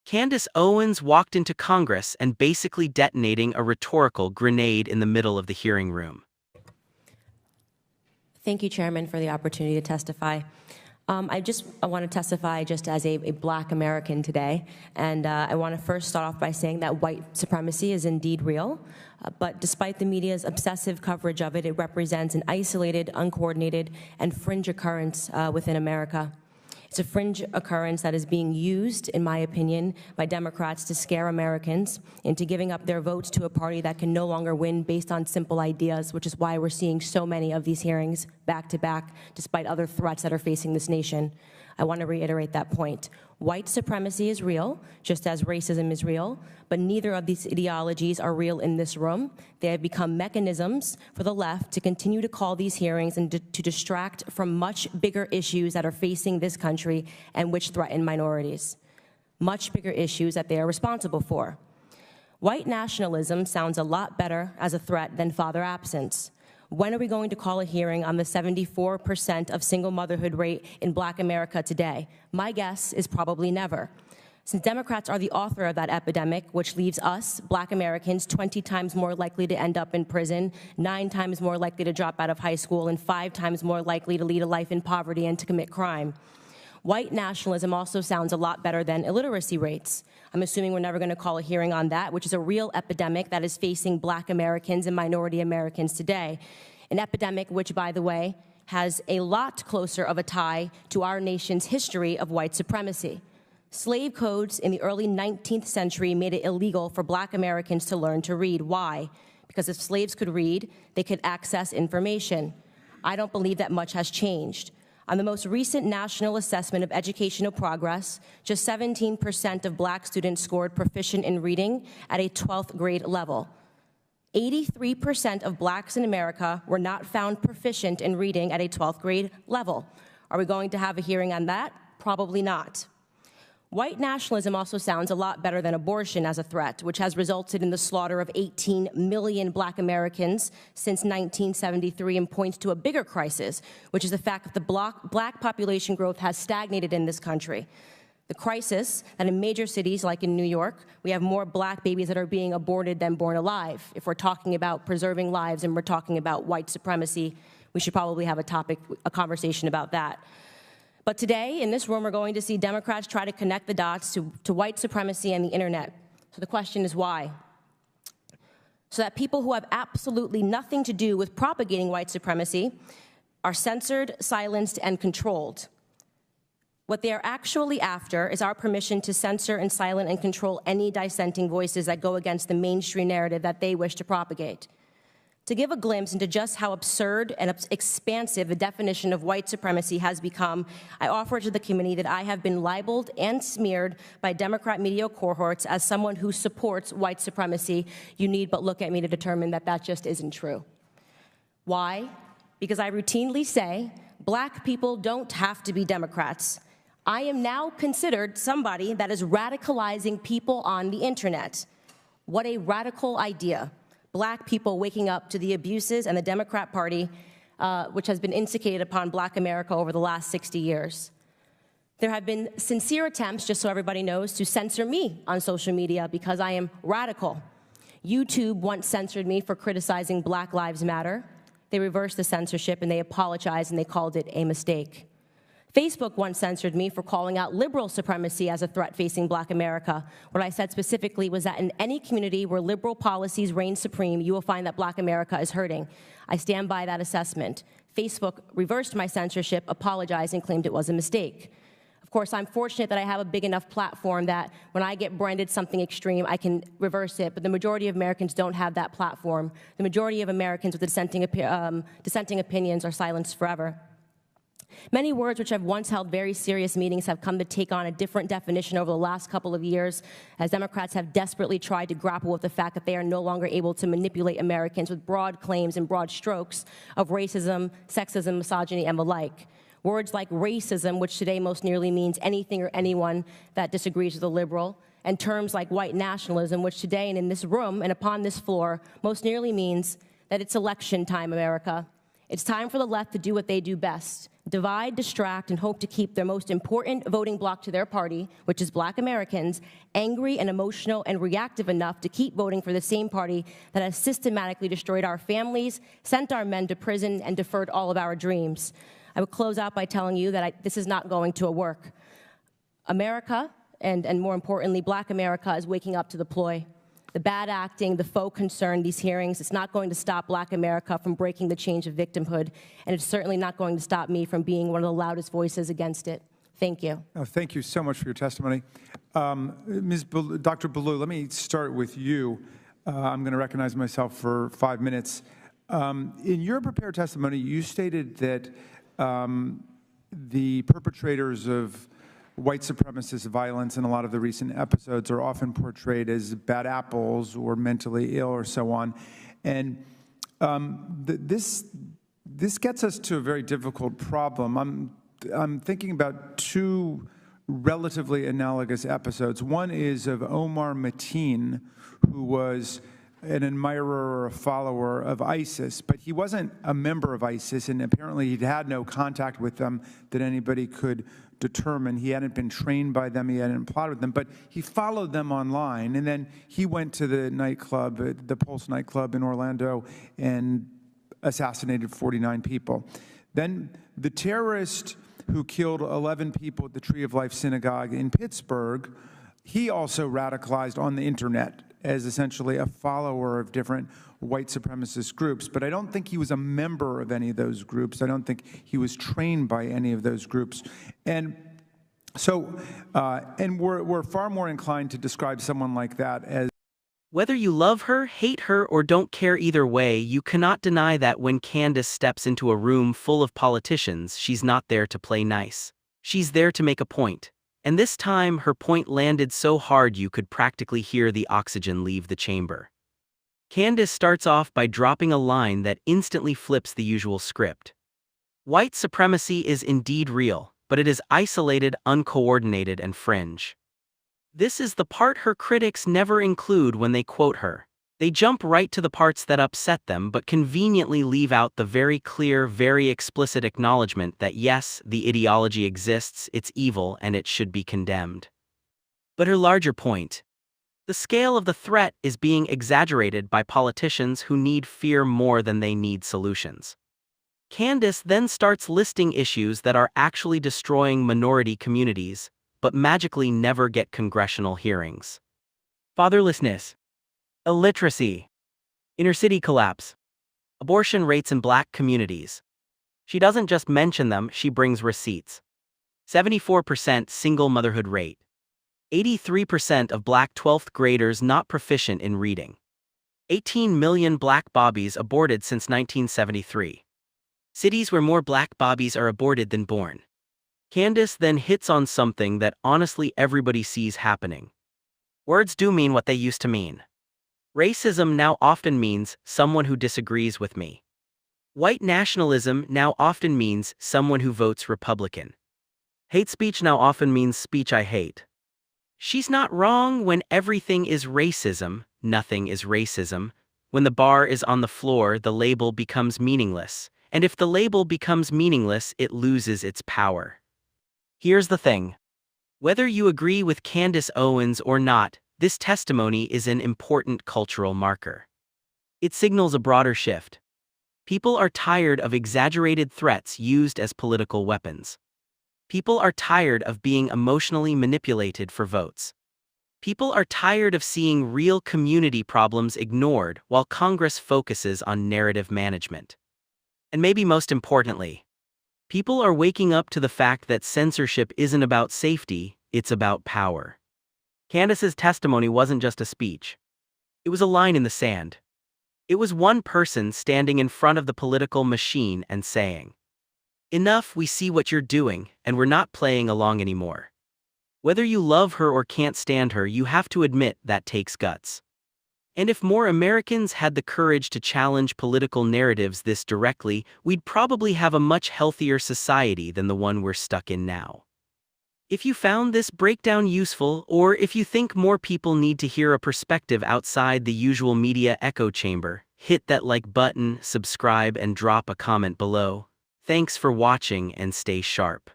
Candace Owens walked into Congress and basically detonating a rhetorical grenade in the middle of the hearing room. Thank you, Chairman, for the opportunity to testify. I want to testify just as a Black American today, and I want to first start off by saying that white supremacy is indeed real, but despite the media's obsessive coverage of it, it represents an isolated, uncoordinated, and fringe occurrence within America. It's a fringe occurrence that is being used, in my opinion, by Democrats to scare Americans into giving up their votes to a party that can no longer win based on simple ideas, which is why we're seeing so many of these hearings back to back, despite other threats that are facing this nation. I want to reiterate that point. White supremacy is real, just as racism is real, but neither of these ideologies are real in this room. They have become mechanisms for the left to continue to call these hearings and to distract from much bigger issues that are facing this country and which threaten minorities. Much bigger issues that they are responsible for. White nationalism sounds a lot better as a threat than father absence. When are we going to call a hearing on the 74% of single motherhood rate in Black America today? My guess is probably never. Since Democrats are the author of that epidemic, which leaves us, Black Americans, 20 times more likely to end up in prison, 9 times more likely to drop out of high school, and 5 times more likely to lead a life in poverty and to commit crime. White nationalism also sounds a lot better than illiteracy rates. I'm assuming we're never going to call a hearing on that, which is a real epidemic that is facing Black Americans and minority Americans today. An epidemic which, by the way, has a lot closer of a tie to our nation's history of white supremacy. Slave codes in the early 19th century made it illegal for Black Americans to learn to read. Why? Because if slaves could read, they could access information. I don't believe that much has changed. On the most recent National Assessment of Educational Progress, just 17% of Black students scored proficient in reading at a 12th grade level. 83% of Blacks in America were not found proficient in reading at a 12th grade level. Are we going to have a hearing on that? Probably not. White nationalism also sounds a lot better than abortion as a threat, which has resulted in the slaughter of 18 million Black Americans since 1973 and points to a bigger crisis, which is the fact that the Black population growth has stagnated in this country. The crisis that in major cities like in New York, we have more Black babies that are being aborted than born alive. If we're talking about preserving lives and we're talking about white supremacy, we should probably have a conversation about that. But today, in this room, we're going to see Democrats try to connect the dots to white supremacy and the internet. So the question is why? So that people who have absolutely nothing to do with propagating white supremacy are censored, silenced, and controlled. What they are actually after is our permission to censor and silence and control any dissenting voices that go against the mainstream narrative that they wish to propagate. To give a glimpse into just how absurd and expansive the definition of white supremacy has become, I offer to the committee that I have been libeled and smeared by Democrat media cohorts as someone who supports white supremacy. You need but look at me to determine that that just isn't true. Why? Because I routinely say, Black people don't have to be Democrats. I am now considered somebody that is radicalizing people on the internet. What a radical idea. Black people waking up to the abuses and the Democrat Party, which has been instigated upon Black America over the last 60 years. There have been sincere attempts, just so everybody knows, to censor me on social media because I am radical. YouTube once censored me for criticizing Black Lives Matter. They reversed the censorship and they apologized and they called it a mistake. Facebook once censored me for calling out liberal supremacy as a threat facing Black America. What I said specifically was that in any community where liberal policies reign supreme, you will find that Black America is hurting. I stand by that assessment. Facebook reversed my censorship, apologized, and claimed it was a mistake. Of course, I'm fortunate that I have a big enough platform that when I get branded something extreme, I can reverse it, but the majority of Americans don't have that platform. The majority of Americans with dissenting opinions are silenced forever. Many words which have once held very serious meanings have come to take on a different definition over the last couple of years, as Democrats have desperately tried to grapple with the fact that they are no longer able to manipulate Americans with broad claims and broad strokes of racism, sexism, misogyny, and the like. Words like racism, which today most nearly means anything or anyone that disagrees with a liberal, and terms like white nationalism, which today and in this room and upon this floor most nearly means that it's election time, America. It's time for the left to do what they do best: divide, distract, and hope to keep their most important voting bloc to their party, which is Black Americans, angry and emotional and reactive enough to keep voting for the same party that has systematically destroyed our families, sent our men to prison, and deferred all of our dreams. I would close out by telling you that this is not going to work. America, and more importantly, Black America, is waking up to the ploy. The bad acting, the faux concern, these hearings, it's not going to stop Black America from breaking the chains of victimhood, and it's certainly not going to stop me from being one of the loudest voices against it. Thank you. Oh, thank you so much for your testimony. Dr. Ballou, let me start with you. I'm going to recognize myself for 5 minutes. In your prepared testimony, you stated that the perpetrators of white supremacist violence in a lot of the recent episodes are often portrayed as bad apples or mentally ill or so on. And this gets us to a very difficult problem. I'm thinking about two relatively analogous episodes. One is of Omar Mateen, who was an admirer or a follower of ISIS, but he wasn't a member of ISIS, and apparently he'd had no contact with them that anybody could determine. He hadn't been trained by them, he hadn't plotted with them, but he followed them online, and then he went to the nightclub, the Pulse nightclub in Orlando, and assassinated 49 people. Then the terrorist who killed 11 people at the Tree of Life Synagogue in Pittsburgh, he also radicalized on the internet as essentially a follower of different white supremacist groups. But I don't think he was a member of any of those groups. I don't think he was trained by any of those groups. And so, we're far more inclined to describe someone like that as... Whether you love her, hate her, or don't care either way, you cannot deny that when Candace steps into a room full of politicians, she's not there to play nice. She's there to make a point. And this time, her point landed so hard you could practically hear the oxygen leave the chamber. Candace starts off by dropping a line that instantly flips the usual script. White supremacy is indeed real, but it is isolated, uncoordinated, and fringe. This is the part her critics never include when they quote her. They jump right to the parts that upset them but conveniently leave out the very clear, very explicit acknowledgement that yes, the ideology exists, it's evil, and it should be condemned. But her larger point: the scale of the threat is being exaggerated by politicians who need fear more than they need solutions. Candace then starts listing issues that are actually destroying minority communities, but magically never get congressional hearings. Fatherlessness, illiteracy, inner-city collapse, abortion rates in Black communities. She doesn't just mention them, she brings receipts. 74% single motherhood rate. 83% of Black 12th graders not proficient in reading. 18 million Black bobbies aborted since 1973. Cities where more Black bobbies are aborted than born. Candace then hits on something that honestly everybody sees happening. Words do mean what they used to mean. Racism now often means someone who disagrees with me. White nationalism now often means someone who votes Republican. Hate speech now often means speech I hate. She's not wrong. When everything is racism, nothing is racism. When the bar is on the floor, the label becomes meaningless. And if the label becomes meaningless, it loses its power. Here's the thing. Whether you agree with Candace Owens or not, this testimony is an important cultural marker. It signals a broader shift. People are tired of exaggerated threats used as political weapons. People are tired of being emotionally manipulated for votes. People are tired of seeing real community problems ignored while Congress focuses on narrative management. And maybe most importantly, people are waking up to the fact that censorship isn't about safety, it's about power. Candace's testimony wasn't just a speech. It was a line in the sand. It was one person standing in front of the political machine and saying, "Enough, we see what you're doing, and we're not playing along anymore." Whether you love her or can't stand her, you have to admit that takes guts. And if more Americans had the courage to challenge political narratives this directly, we'd probably have a much healthier society than the one we're stuck in now. If you found this breakdown useful, or if you think more people need to hear a perspective outside the usual media echo chamber, Hit that like button, subscribe, and drop a comment below. Thanks for watching and stay sharp.